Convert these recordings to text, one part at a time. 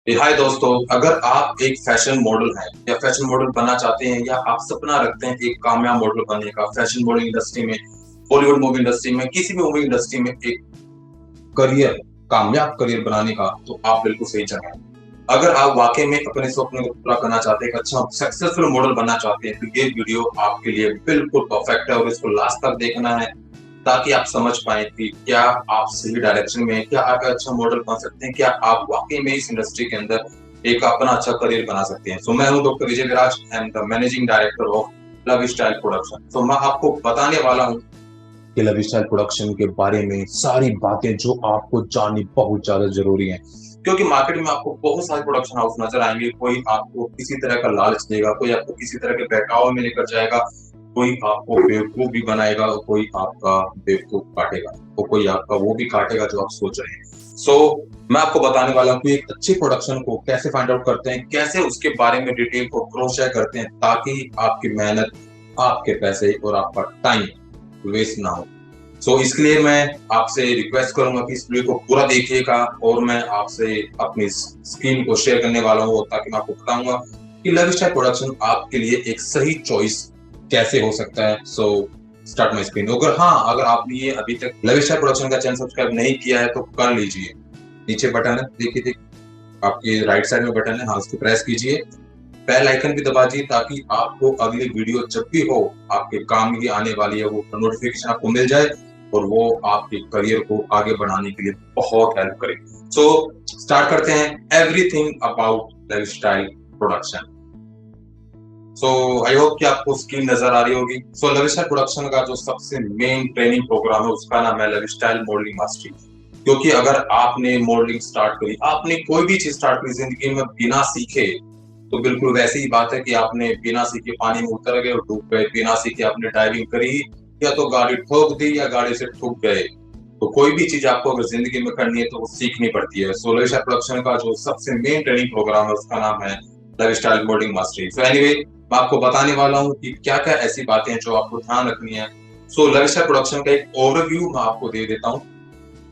हाय दोस्तों, अगर आप एक फैशन मॉडल हैं या फैशन मॉडल बनना चाहते हैं या आप सपना रखते हैं एक कामयाब मॉडल बनने का फैशन मॉडल इंडस्ट्री में, बॉलीवुड मूवी इंडस्ट्री में, किसी भी मूवी इंडस्ट्री में एक करियर, कामयाब करियर बनाने का, तो आप बिल्कुल सही जगह हैं। अगर आप वाकई में अपने सपने को पूरा करना चाहते हैं, एक अच्छा सक्सेसफुल मॉडल बनना चाहते हैं, तो ये वीडियो आपके लिए बिल्कुल परफेक्ट है और इसको लास्ट तक देखना है ताकि आप समझ पाएँ कि क्या आप सही डायरेक्शन में हैं, क्या आप एक अच्छा मॉडल बन सकते हैं, क्या आप वाक़ई में इस इंडस्ट्री के अंदर एक अपना अच्छा करियर बना सकते हैं। सो मैं हूँ doctor Vijay Viraj, I am the managing director of love style production. तो मैं आपको बताने वाला हूँ कि लव स्टाइल प्रोडक्शन के बारे में सारी बातें जो आपको जाननी बहुत ज्यादा जरूरी है, क्योंकि मार्केट में आपको बहुत सारे प्रोडक्शन हाउस नजर आएंगे। कोई आपको किसी तरह का लालच देगा, कोई आपको किसी तरह के बहकावे में लेकर जाएगा, कोई आपको बेवकूफ भी बनाएगा और कोई आपका बेवकूफ काटेगा, तो कोई आपका वो भी काटेगा जो आप सोच रहे हैं। सो मैं आपको बताने वाला हूँ कि एक अच्छी प्रोडक्शन को कैसे फाइंड आउट करते हैं, कैसे उसके बारे में डिटेल को क्रॉस चेक करते हैं ताकि आपकी मेहनत, आपके पैसे और आपका टाइम वेस्ट ना हो। इसलिए मैं आपसे रिक्वेस्ट करूंगा कि इस वीडियो को पूरा देखिएगा और मैं आपसे अपनी स्क्रीन को शेयर करने वाला हूँ ताकि मैं आपको बताऊंगा कि लव स्टाइल प्रोडक्शन आपके लिए एक सही चॉइस कैसे हो सकता है। Start my screen. अगर आपने ये अभी तक लव स्टाइल प्रोडक्शन का चैनल सब्सक्राइब नहीं किया है तो कर लीजिए। नीचे बटन है, देखिए आपके राइट साइड में बटन है, हाँ उसको प्रेस कीजिए। बेल आइकन भी दबा दीजिए ताकि आपको अगली वीडियो जब भी हो आपके काम की आने वाली है वो नोटिफिकेशन आपको मिल जाए और वो आपके करियर को आगे बढ़ाने के लिए बहुत हेल्प करे। सो स्टार्ट करते हैं everything about life style production. So I hope कि आपको स्क्रीन नजर आ रही होगी। लाइफ स्टाइल प्रोडक्शन का जो सबसे मेन ट्रेनिंग प्रोग्राम है उसका नाम है लाइफ स्टाइल मॉडलिंग मास्टरी। क्योंकि अगर आपने मॉडलिंग स्टार्ट करी, आपने कोई भी चीज स्टार्ट करी जिंदगी में बिना सीखे, तो बिल्कुल वैसी ही बात है कि आपने बिना सीखे पानी में उतर गए और डूब गए, बिना सीखे आपने ड्राइविंग करी या तो गाड़ी ठोक दी या गाड़ी से ठुक गए। तो कोई भी चीज आपको अगर जिंदगी में करनी है तो वो सीखनी पड़ती है। लाइफ स्टाइल प्रोडक्शन का जो सबसे मेन ट्रेनिंग प्रोग्राम है उसका नाम है life style modelling mastery. So anyway, मैं आपको बताने वाला हूँ कि क्या क्या ऐसी बातें हैं जो आपको ध्यान रखनी है। लाइफ स्टाइल प्रोडक्शन का एक ओवरव्यू मैं आपको दे देता हूँ।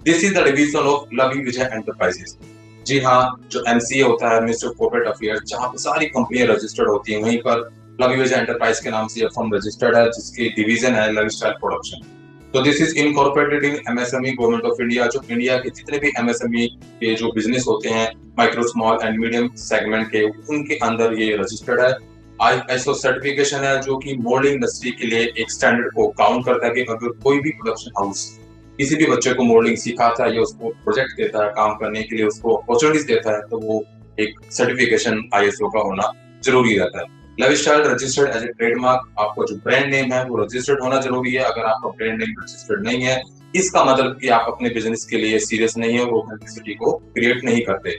This is the division of Lavi Vijay enterprises. जी हाँ, जो एमसीए होता है, मिनिस्ट्री ऑफ कॉर्पोरेट अफेयर्स, जहाँ पे सारी कंपनियां रजिस्टर्ड होती हैं, वहीं पर लवी विजय एंटरप्राइज के नाम से फर्म रजिस्टर्ड है जिसकी डिवीजन है लवी स्टाइल प्रोडक्शन। तो this is incorporated in MSME government of India. जो इंडिया के जितने भी एमएसएमई के जो बिजनेस होते हैं, micro small and medium segment के, उनके अंदर ये रजिस्टर्ड है। आईएसओ सर्टिफिकेशन है जो कि मॉडलिंग इंडस्ट्री के लिए एक स्टैंडर्ड को काउंट करता है कि अगर कोई भी प्रोडक्शन हाउस किसी भी बच्चे को मॉडलिंग सिखाता है या उसको प्रोजेक्ट देता है काम करने के लिए, उसको अपॉर्चुनिटीज देता है, तो वो एक सर्टिफिकेशन आईएसओ का होना जरूरी रहता है। Lifestyle registered as a trademark, आपका जो ब्रांड नेम है वो रजिस्टर्ड होना जरूरी है। अगर आपका ब्रांड नेम रजिस्टर्ड नहीं है, इसका मतलब कि आप अपने बिजनेस के लिए सीरियस नहीं है और ऑथेंटिसिटी को क्रिएट नहीं करते।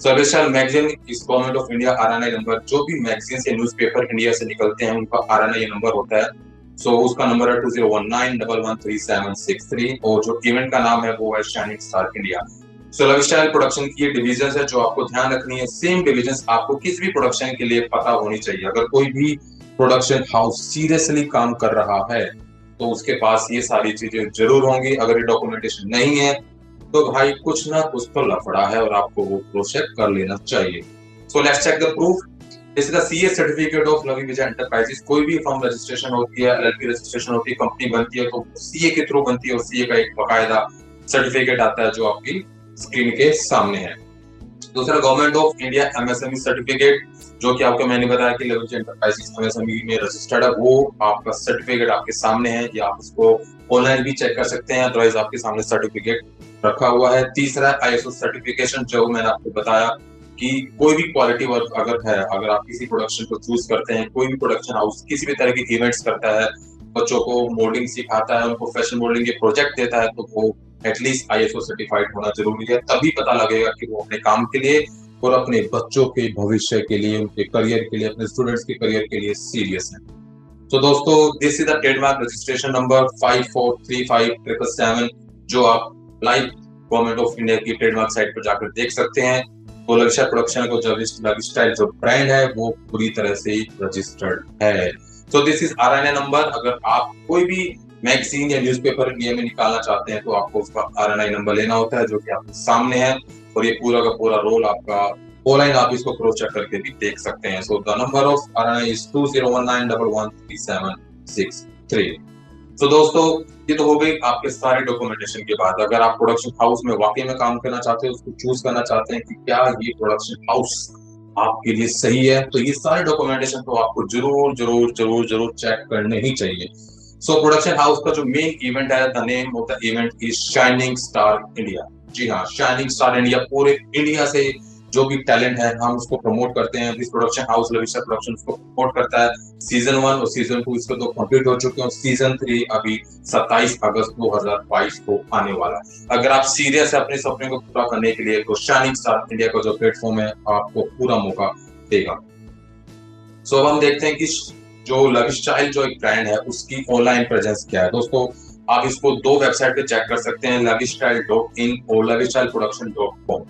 लाइफ स्टाइल मैगजीन इस government of India RNI number, जो भी मैगजीन या न्यूज़पेपर इंडिया से निकलते हैं उनका आरएनआई नंबर होता है। उसका नंबर है 2019113763 और जो इवेंट का नाम है वो है shining star India. Life style production की ये डिविजन है जो आपको ध्यान रखनी है। सेम डिविजन आपको किसी भी प्रोडक्शन के लिए पता होनी चाहिए। अगर कोई भी प्रोडक्शन हाउस सीरियसली काम कर रहा है तो उसके पास ये सारी चीजें जरूर होंगी। अगर ये डॉक्यूमेंटेशन नहीं है तो भाई कुछ ना कुछ तो लफड़ा है और आपको वो प्रोसेस कर लेना चाहिए। Let's check the proof. This is the CA certificate of Lavi Vijay enterprises. कोई भी फर्म रजिस्ट्रेशन होती है, एलएलपी रजिस्ट्रेशन होती है, कंपनी बनती है तो सीए के थ्रू बनती है और सीए का एक बकायदा सर्टिफिकेट आता है जो आपकी स्क्रीन के सामने है। दूसरा, government of India MSME certificate, जो कि आपको मैंने बताया कि लवी विजय एंटरप्राइजेस एमएसएमई में रजिस्टर्ड है, वो आपका सर्टिफिकेट आपके सामने है या आप उसको ऑनलाइन भी चेक कर सकते हैं, अदरवाइज आपके सामने सर्टिफिकेट रखा हुआ है। तीसरा, आईएसओ सर्टिफिकेशन, जो मैंने आपको बताया कि कोई भी क्वालिटी वर्क अगर है, अगर आप किसी प्रोडक्शन को चूज करते हैं, कोई भी प्रोडक्शन हाउस किसी भी तरह के इवेंट्स करता है, बच्चों को मॉडलिंग सिखाता है, उनको फैशन मॉडलिंग के प्रोजेक्ट देता है, तो वो एटलीस्ट आईएसओ सर्टिफाइड होना जरूरी है। तभी पता लगेगा कि वो अपने काम के लिए और अपने बच्चों के भविष्य के लिए, उनके करियर के लिए, अपने स्टूडेंट्स के करियर के लिए सीरियस है। तो दोस्तों, this is the trademark registration number 5435777, जो आप लाइव गवर्नमेंट ऑफ इंडिया की ट्रेडमार्क साइट पर जाकर देख सकते हैं। तो लविशा प्रोडक्शन को जो लव स्टाइल जो ब्रांड है वो पूरी तरह से रजिस्टर्ड है। तो दिस इज आरएनए नंबर। अगर आप कोई भी मैगजीन या न्यूज़पेपर इंडिया में निकालना चाहते हैं तो आपको उसका आरएनआई नंबर लेना होता है जो कि आपके सामने है और ये पूरा का पूरा रोल आपका ऑनलाइन आप इसको क्रॉस चेक करके भी देख सकते हैं। So the number of RNI is 2019113763। तो दोस्तों ये तो हो गई आपके सारे डॉक्यूमेंटेशन के बाद। अगर आप प्रोडक्शन हाउस में वाकई में काम करना चाहते हैं, उसको चूज करना चाहते हैं कि क्या ये प्रोडक्शन हाउस आपके लिए सही है, तो ये सारे डॉक्यूमेंटेशन तो आपको जरूर जरूर जरूर जरूर चेक करने ही चाहिए। सो प्रोडक्शन हाउस का जो मेन इवेंट है, the name of the event is shining star India. जी हाँ, शाइनिंग स्टार इंडिया। पूरे इंडिया से जो भी टैलेंट है हम उसको प्रमोट करते हैं। दिस प्रोडक्शन हाउस लविस्टर प्रोडक्शन उसको प्रमोट करता है। सीजन 1 और सीजन 2 इसके 2 कंप्लीट हो चुके हैं। सीजन 3 अभी 27 अगस्त 2022 को आने वाला है। अगर आप सीरियस है अपने सपने को पूरा करने के लिए, तो शाइनिंग स्टार इंडिया का जो प्लेटफॉर्म है आपको पूरा मौका देगा। सो अब हम देखते हैं कि जो लविस्टाइल जो एक ब्रांड है उसकी ऑनलाइन प्रेजेंस क्या है। दोस्तों आप इसको 2 वेबसाइट पे चेक कर सकते हैं, lavisstyle.in और lavisstyleproduction.com।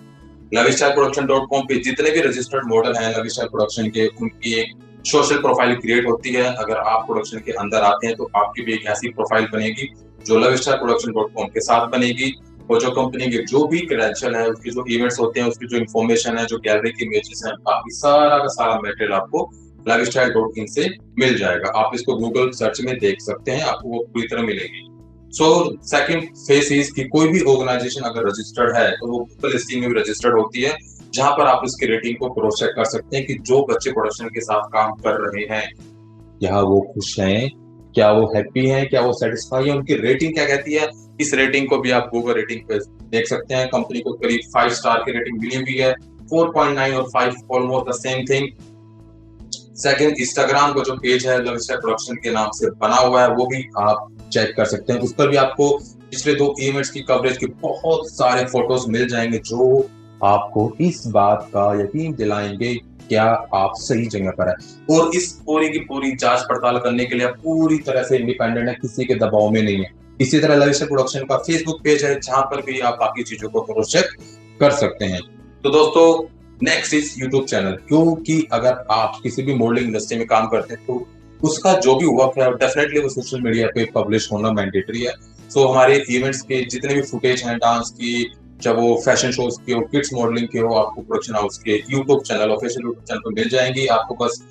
lavisstyleproduction.com पे जितने भी रजिस्टर्ड मॉडल हैं लविस्टाइल प्रोडक्शन के, उनकी एक सोशल प्रोफाइल क्रिएट होती है। अगर आप प्रोडक्शन के अंदर आते हैं तो आपकी भी एक ऐसी प्रोफाइल बनेगी जो lavisstyleproduction.com के साथ बनेगी। और जो कंपनी के जो भी क्रेडेंशियल है, उसके जो इवेंट्स होते हैं, उसकी जो इन्फॉर्मेशन है, जो गैलरी की इमेजेस हैं, काफी सारा का सारा मटेरियल आपको lavisstyle.in से मिल जाएगा। आप इसको गूगल सर्च में देख सकते हैं, आपको वो पूरी तरह मिलेगी। सो सेकंड फेस इज कि कोई भी ऑर्गेनाइजेशन अगर रजिस्टर्ड है तो वो गूगल लिस्टिंग में भी रजिस्टर्ड होती है, जहां पर आप उसकी रेटिंग को क्रॉस चेक कर सकते हैं कि जो बच्चे प्रोडक्शन के साथ काम कर रहे हैं, क्या वो खुश हैं, क्या वो हैप्पी हैं, क्या वो सेटिस्फाई है, उनकी रेटिंग क्या कहती है। इस रेटिंग को भी आप गूगल रेटिंग पे देख सकते हैं। कंपनी को करीब 5 स्टार की रेटिंग मिली हुई है, 4.9 और 5 almost the same thing. Second, Instagram का जो पेज है लविस्टाइल प्रोडक्शन के नाम से बना हुआ है, वो भी आप चेक कर सकते हैं। उस पर भी आपको पिछले 2 इवेंट्स की कवरेज के बहुत सारे फोटोज मिल जाएंगे, जो आपको इस बात का यकीन दिलाएंगे क्या आप सही जगह पर है। और इस पूरी की पूरी जांच पड़ताल करने के लिए आप पूरी तरह से इंडिपेंडेंट है, किसी के दबाव में नहीं है। इसी तरह लविस्टाइल प्रोडक्शन का फेसबुक पेज है, जहां पर भी आप बाकी चीजों को क्रॉस चेक कर सकते हैं। तो दोस्तों नेक्स्ट इज यूट्यूब चैनल, क्योंकि अगर आप किसी भी मॉडलिंग इंडस्ट्री में काम करते हैं तो उसका जो भी वर्क है डेफिनेटली वो सोशल मीडिया पे पब्लिश होना मैंडेटरी है। सो हमारे इवेंट्स के जितने भी फुटेज हैं डांस की, चाहे वो फैशन शोज के हो, किड्स मॉडलिंग के हो, आपको प्रोडक्शन हाउस के YouTube channel, official YouTube channel पर मिल जाएंगी। आपको बस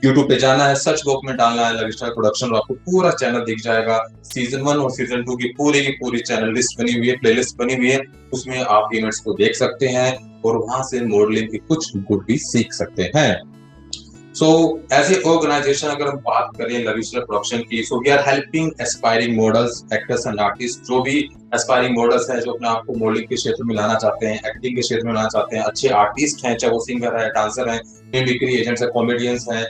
यूट्यूब पे जाना है, सर्च बॉक्स में डालना है लविस्टाइल प्रोडक्शन और आपको पूरा चैनल दिख जाएगा। सीजन 1 और सीजन 2 की पूरी चैनल लिस्ट बनी हुई है, प्लेलिस्ट बनी हुई है, उसमें आप इवेंट्स को देख सकते हैं और वहां से मॉडलिंग की कुछ गुड भी सीख सकते हैं। सो एज ए ऑर्गेनाइजेशन अगर हम बात करें लविस्टाइल प्रोडक्शन की, so we are helping aspiring models, actors and artist. जो भी एस्पायरिंग मॉडल्स हैं जो अपने आप को मॉडलिंग के क्षेत्र में लाना चाहते हैं, एक्टिंग के क्षेत्र में लाना चाहते हैं, अच्छे आर्टिस्ट हैं, चाहे वो सिंगर है, डांसर है, मिमिक्री एजेंट्स है, कॉमेडियंस हैं,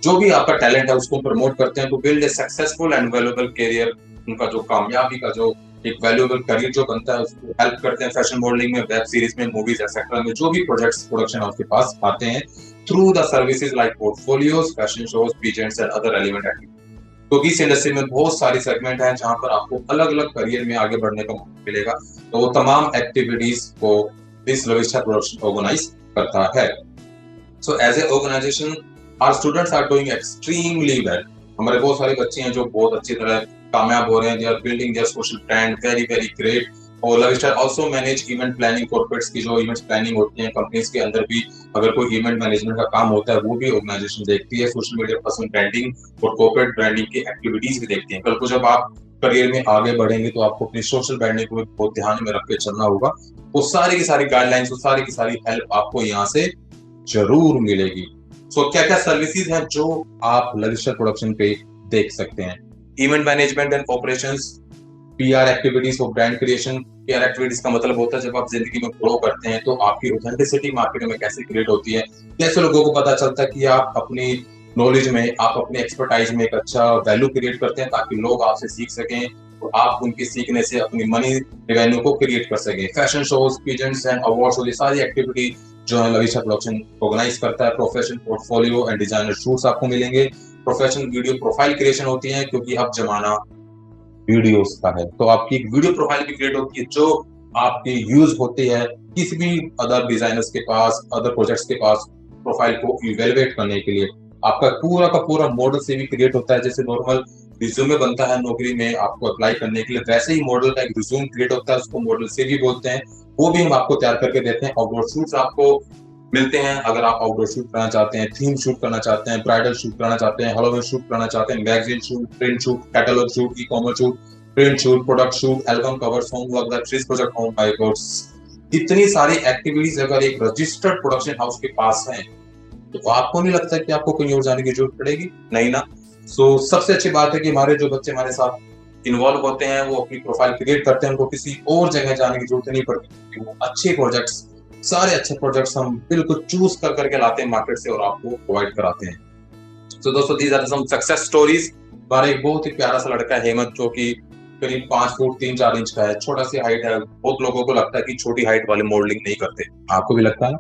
जो भी आपका टैलेंट है उसको प्रमोट करते हैं, तो build a successful and valuable career. उनका जो कामयाबी का जो एक वैल्यूएबल करियर जो बनता है उसको हेल्प करते हैं फैशन मॉडलिंग में, वेब सीरीज में, मूवीज एक्सेट्रा में, जो भी प्रोजेक्ट्स प्रोडक्शन हाउस के पास आते हैं, through the services like portfolios, fashion shows, peasants and other relevant activities. तो इस इंडस्ट्री में बहुत सारी सेगमेंट हैं जहां पर आपको अलग अलग करियर में आगे बढ़ने का मौका मिलेगा। तो वो तमाम एक्टिविटीज को इस लविस्टाइल प्रोडक्शन ऑर्गेनाइज करता है। So as a organisation our students are doing extremely well. हमारे बहुत सारे बच्चे हैं जो बहुत अच्छी तरह कामयाब हो रहे हैं। They are building their social brand very very great. और Lavistyle also manage event planning, corporates की जो इवेंट्स प्लानिंग होती है कंपनीज के अंदर भी अगर कोई इवेंट मैनेजमेंट का काम होता है वो भी ऑर्गेनाइजेशन देखती है। सोशल मीडिया पर्सनल ब्रांडिंग और कॉर्पोरेट ब्रांडिंग की एक्टिविटीज भी देखती है। कल को जब आप करियर में आगे बढ़ेंगे तो आपको अपनी सोशल ब्रांडिंग को बहुत ध्यान में रख के चलना होगा। वो सारी की सारी गाइडलाइंस, वो सारी की सारी हेल्प आपको यहाँ से जरूर मिलेगी। सो क्या क्या सर्विसेज हैं जो आप लविस्टाइल प्रोडक्शन पे देख सकते हैं। Event management and operations, PR activities और ब्रांड क्रिएशन। पीआर एक्टिविटीज का मतलब होता है जब आप जिंदगी में ग्रो करते हैं तो आपकी ऑथेंटिसिटी मार्केट में कैसे क्रिएट होती है, कैसे लोगों को पता चलता है कि आप अपनी नॉलेज में, आप अपने एक्सपर्टाइज में एक अच्छा वैल्यू क्रिएट करते हैं ताकि लोग आपसे सीख सकें और आप उनके सीखने से अपनी मनी रेवेन्यू को क्रिएट कर सकें। Fashion shows, peasants and awards, ये सारी एक्टिविटी जो है लविस्टाइल प्रोडक्शन ऑर्गेनाइज करता है। Professional portfolio and designer shoots आपको मिलेंगे। प्रोफेशनल वीडियो प्रोफाइल क्रिएशन होती है क्योंकि अब जमाना वीडियोस का है, तो आपकी एक वीडियो प्रोफाइल भी क्रिएट होती है जो आपकी यूज होती है किसी भी अदर डिजाइनर्स के पास, अदर प्रोजेक्ट्स के पास प्रोफाइल को इवेलुएट करने के लिए। आपका पूरा का पूरा मॉडल से भी क्रिएट होता है। जैसे नॉर्मल रिज्यूमे बनता है नौकरी में आपको अप्लाई करने के लिए, वैसे ही मॉडल का एक रिज्यूम क्रिएट होता है, उसको मॉडल से भी बोलते हैं। वो भी हम आपको तैयार करके देते हैं और वो शूट्स आपको मिलते हैं। अगर आप आउटडोर शूट करना चाहते हैं, थीम शूट करना चाहते हैं, ब्राइडल शूट करना चाहते हैं, हेलोवीन शूट करना चाहते हैं, magazine shoot, print shoot, catalogue shoot, e-commerce shoot, print shoot, product shoot, album covers, homework, web series project, home my gods, इतनी सारी एक्टिविटीज अगर एक रजिस्टर्ड प्रोडक्शन हाउस के पास है तो आपको नहीं लगता कि आपको कहीं और जाने की जरूरत पड़ेगी? नहीं ना। सबसे अच्छी बात है कि हमारे जो बच्चे हमारे साथ इन्वॉल्व होते हैं वो अपनी प्रोफाइल क्रिएट करते हैं, उनको किसी और जगह जाने की जरूरत नहीं पड़ती। वो अच्छे प्रोजेक्ट्स, सारे अच्छे प्रोजेक्ट्स हम बिल्कुल चूज कर करके लाते हैं मार्केट से और आपको प्रोवाइड कराते हैं। तो दोस्तों these are some success stories. हमारा एक बहुत ही प्यारा सा लड़का है हेमंत, जो कि करीब 5 फुट 3-4 इंच का है, छोटा सी हाइट है। बहुत लोगों को लगता है कि छोटी हाइट वाले मॉडलिंग नहीं करते, आपको भी लगता है ना?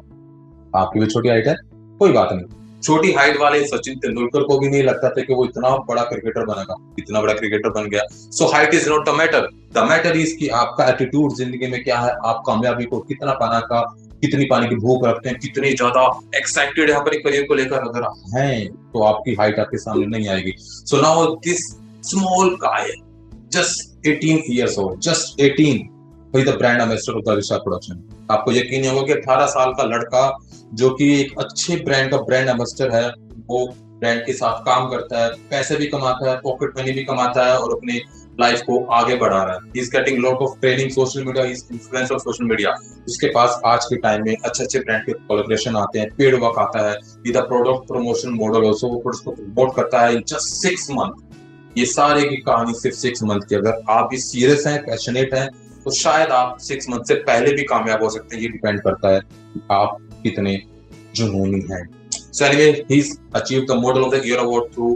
आपकी भी छोटी हाइट है, कोई बात नहीं। छोटी हाइट वाले सचिन तेंदुलकर को भी नहीं लगता था कि वो इतना बड़ा क्रिकेटर बनेगा, इतना बड़ा क्रिकेटर बन गया। So height is not the matter, the matter is कि आपका एटीट्यूड जिंदगी में क्या है, आप कामयाबी को कितना पाना का, कितनी पाने की भूख रखते हैं, कितनी ज्यादा एक्साइटेड है अपने करियर को लेकर अगर हैं तो आपकी हाइट आपके सामने नहीं आएगी। So now this small guy, just 18 years old, just 18, who is the brand ambassador of the Vishal Production। आपको यकीन नहीं होगा कि 18 साल का लड़का जो कि एक अच्छे ब्रांड का ब्रांड एम्बेसडर है, वो ब्रांड के साथ काम करता है, पैसे भी कमाता है, पॉकेट मनी भी कमाता है और अपनी लाइफ को आगे बढ़ा रहा है। He is getting lot of training social media, he is influencer of social media. उसके पास आज के टाइम में अच्छे अच्छे ब्रांड के कोलैबोरेशन आते हैं, पेड वर्क आता है, इधर प्रोडक्ट प्रमोशन मॉडल ऑल्सो, वो प्रोडक्ट को प्रमोट करता है इन जस्ट 6 मंथ। ये सारे की कहानी सिर्फ 6 मंथ की। अगर आप भी सीरियस हैं, पैशनेट हैं, तो शायद आप 6 मंथ से पहले भी कामयाब हो सकते हैं। ये डिपेंड करता है कि आप कितने जुनूनी हैं। So anyway, he's achieved the Model of the Year award through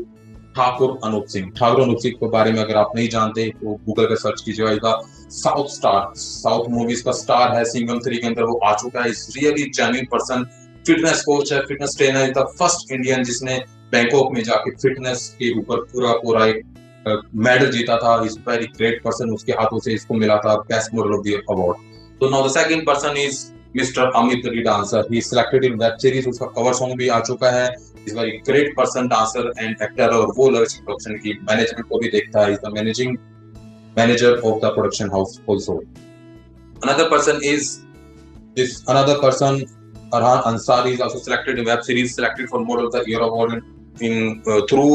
Thakur Anup Singh. Thakur Anup Singh के बारे में अगर आप नहीं जानते तो गूगल पे सर्च कीजिएगा। साउथ स्टार, साउथ मूवीज का स्टार है, सिंघम 3 के अंदर वो आ चुका है। Is really genuine person, fitness coach है, fitness trainer, is the first Indian जिसने बैंकॉक में जाके फिटनेस के ऊपर पूरा एक मेडल जीता था। इज वेरी ग्रेट पर्सन, उसके हाथों से इसको मिला था best model of the year award. तो now the second person is mister Amit the dancer. He selected in web series, उसका कवर सॉन्ग भी आ चुका है। Is very great person, dancer and actor, और वो लविश प्रोडक्शन की मैनेजमेंट को भी देखता है। Is the managing manager of the production house also. Another person is another person, Arhan Ansari, is also selected in web series, selected for Model of the Year award in through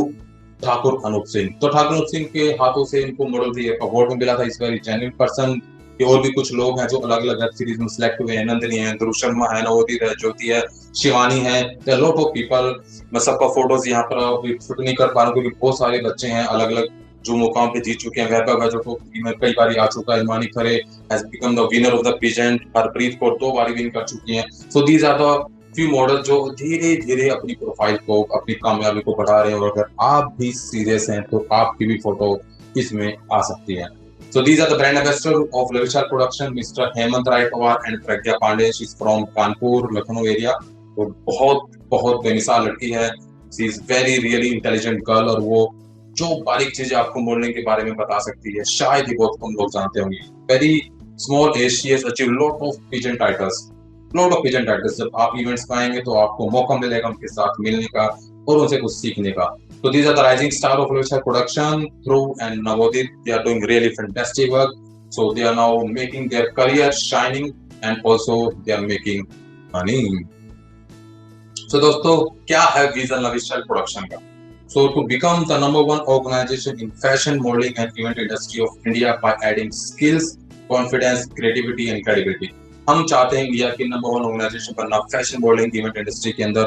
Thakur Anup Singh. तो ठाकुर अनूप सिंह के हाथों से इनको model of the year award मिला था। इस very genuine person. और भी कुछ लोग हैं जो अलग अलग वेब सीरीज में सिलेक्ट हुए हैं। नंदिनी है, ध्रुव शर्मा है, नवोदित है, ज्योति है, शिवानी है, लॉट ऑफ पीपल। मैं सबका फोटोज यहाँ पर शूट नहीं कर पा रहा हूँ क्योंकि बहुत सारे बच्चे हैं अलग अलग जो मुकाम पे जीत चुके हैं। वैभव है जो कई बार आ चुका है। Himani Khare has become the winner of the pageant. Harpreet Kaur 2 बार विन कर चुकी हैं। So these are the few model जो धीरे धीरे अपनी प्रोफाइल को, अपनी कामयाबी को बढ़ा रहे हैं। और अगर आप भी सीरियस हैं तो आपकी भी फोटो इसमें आ सकती है। So these are the brand ambassador of Lavishal Production, Mr. Hemant Rai Pawar and Pragya Pandey. She's from Kanpur, Lucknow area. वो बहुत बेमिसाल लड़की है। She is very really intelligent girl और वो जो बारीक चीजें आपको मॉडलिंग के बारे में बता सकती है शायद ही बहुत कम लोग जानते होंगे। Very small age she has achieved lot of pageant titles, lot of pageant titles। जब आप इवेंट्स में आएंगे तो आपको मौका मिलेगा उनके साथ मिलने का और उनसे कुछ सीखने का। So these are the rising star of Lavishal Production, Dhruv and Navodit. They are doing really fantastic work. So they are now making their career shining and also they are making money. So दोस्तों क्या है vision Lavishal Production का? So to become the #1 organization in fashion modeling and event industry of India by adding skills, confidence, creativity and credibility. हम चाहते हैं India की #1 organisation बनना fashion modelling event industry के अंदर।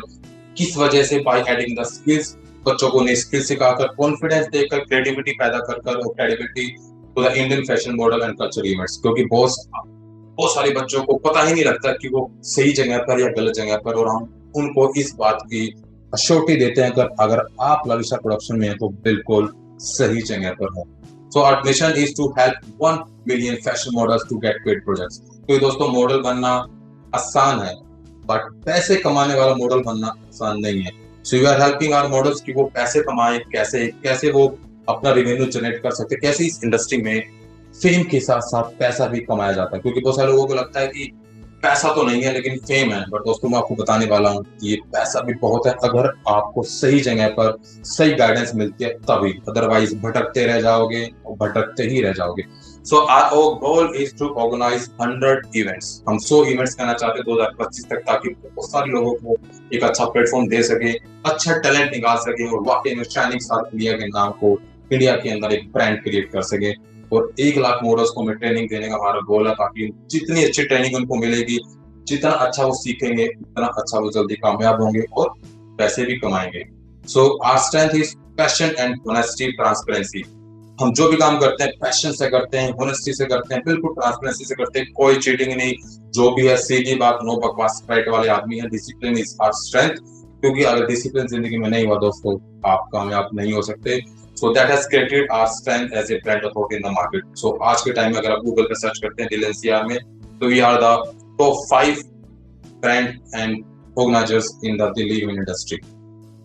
किस वजह से? बाय एडिंग द स्किल्स, बच्चों को नई स्किल सिखाकर, कॉन्फिडेंस देकर, क्रिएटिविटी पैदा कर और credibility to the Indian fashion model and culture events. क्योंकि बहुत सारे बच्चों को पता ही नहीं लगता कि वो सही जगह पर या गलत जगह पर, और हम उनको इस बात की अश्योरिटी देते हैं कि अगर आप लविशा प्रोडक्शन में हैं तो बिल्कुल सही जगह पर हैं। So our mission is to help 1 million fashion models to get paid projects. तो दोस्तों मॉडल बनना आसान है बट पैसे कमाने वाला मॉडल बनना आसान नहीं है। So we are helping our models कि वो पैसे कमाएं, कैसे वो अपना रेवेन्यू जनरेट कर सकते, कैसे इस इंडस्ट्री में फेम के साथ साथ पैसा भी कमाया जाता है। क्योंकि बहुत सारे लोगों को लगता है कि पैसा तो नहीं है लेकिन फेम है, बट दोस्तों मैं आपको बताने वाला हूँ कि ये पैसा भी बहुत है अगर आपको सही जगह पर सही गाइडेंस मिलती है तभी। अदरवाइज भटकते रह जाओगे और भटकते ही रह जाओगे। So our goal is to organise 100 events. हम 100 इवेंट्स करना चाहते हैं 2025 तक, ताकि बहुत सारे लोगों को एक अच्छा प्लेटफॉर्म दे सके, अच्छा टैलेंट निकाल सके और वाकई में शाइनिंग स्टार इंडिया के नाम को इंडिया के अंदर एक ब्रांड क्रिएट कर सके। और 1 लाख मॉडल्स को हमें ट्रेनिंग देने का हमारा गोल है, ताकि जितनी अच्छी ट्रेनिंग उनको मिलेगी, जितना अच्छा वो सीखेंगे, उतना अच्छा वो जल्दी कामयाब होंगे और पैसे भी कमाएंगे। So our strength is passion and honesty, transparency. हम जो भी काम करते हैं पैशन से करते हैं, ऑनेस्टी से करते हैं, बिल्कुल ट्रांसपेरेंसी से करते हैं, कोई चीटिंग नहीं। जो भी है सीधी बात, नो बकवास राइट वाले आदमी है। डिसिप्लिन इज आवर स्ट्रेंथ, क्योंकि अगर डिसिप्लिन जिंदगी में नहीं हुआ दोस्तों, आप कामयाब नहीं हो सकते। So that has created our strength as a brand authority in the market. So आज के टाइम में अगर आप गूगल पे सर्च करते हैं दिल एनसीआर में, तो we are the top 5 brand and organizers in the Delhi event industry.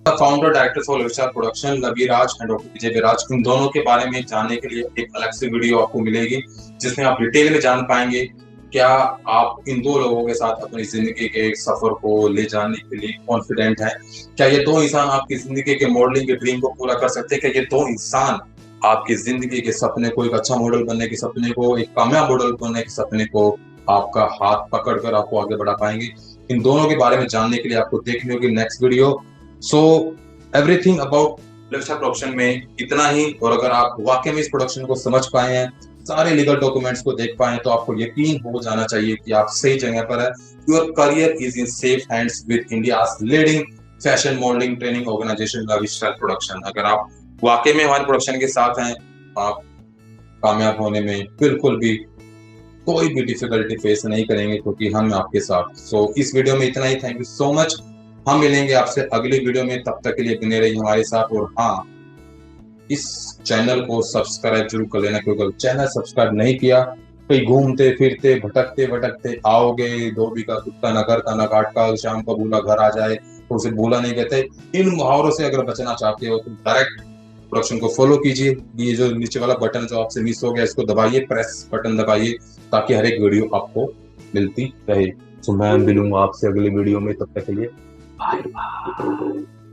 The founder director for Levishar Production, Lavi Raj and Dr. Vijay Viraj, इन दोनों के बारे में जानने के लिए एक अलग से वीडियो आपको मिलेगी, जिसमें आप डिटेल में जान पाएंगे क्या आप इन 2 लोगों के साथ अपनी जिंदगी के सफर को ले जाने के लिए कॉन्फिडेंट हैं। क्या ये 2 इंसान आपकी जिंदगी के मॉडलिंग के ड्रीम को पूरा कर सकते हैं? क्या ये 2 इंसान आपकी जिंदगी के सपने को, एक अच्छा मॉडल बनने के सपने को, एक कामयाब मॉडल बनने के सपने को आपका हाथ पकड़कर आपको आगे बढ़ा पाएंगे? इन दोनों के बारे में जानने के लिए आपको देखनी होगी next video. So everything about Lavishaar production में इतना ही। और अगर आप वाकई में इस प्रोडक्शन को समझ पाए हैं, सारे लीगल डॉक्यूमेंट्स को देख पाए, तो आपको यकीन हो जाना चाहिए कि आप सही जगह पर है। Your career is in safe hands with India's leading fashion modeling training organisation Lavishaar production. अगर आप वाकई में हमारे प्रोडक्शन के साथ हैं, आप कामयाब होने में बिल्कुल भी कोई भी डिफिकल्टी फेस नहीं करेंगे, क्योंकि हम आपके साथ। सो इस वीडियो में इतना ही। Thank you so much. हम मिलेंगे आपसे अगली वीडियो में, तब तक के लिए बने रहिए हमारे साथ। और हाँ, इस चैनल को सब्सक्राइब जरूर कर लेना, क्योंकि चैनल सब्सक्राइब नहीं किया, कहीं घूमते फिरते भटकते भटकते आओगे, धोबी का कुत्ता न घर का न घाट का, शाम का भूला घर आ जाए, तो उसे भूला नहीं कहते। इन मुहावरों से अगर बचना चाहते हो तो डायरेक्ट प्रोडक्शन को फॉलो कीजिए। ये जो नीचे वाला बटन जो आपसे मिस हो गया, इसको दबाइए, प्रेस बटन दबाइए, ताकि हर एक वीडियो आपको मिलती रहे। तो मैं मिलूंगा आपसे अगली वीडियो में, तब तक के लिए बाय बाय।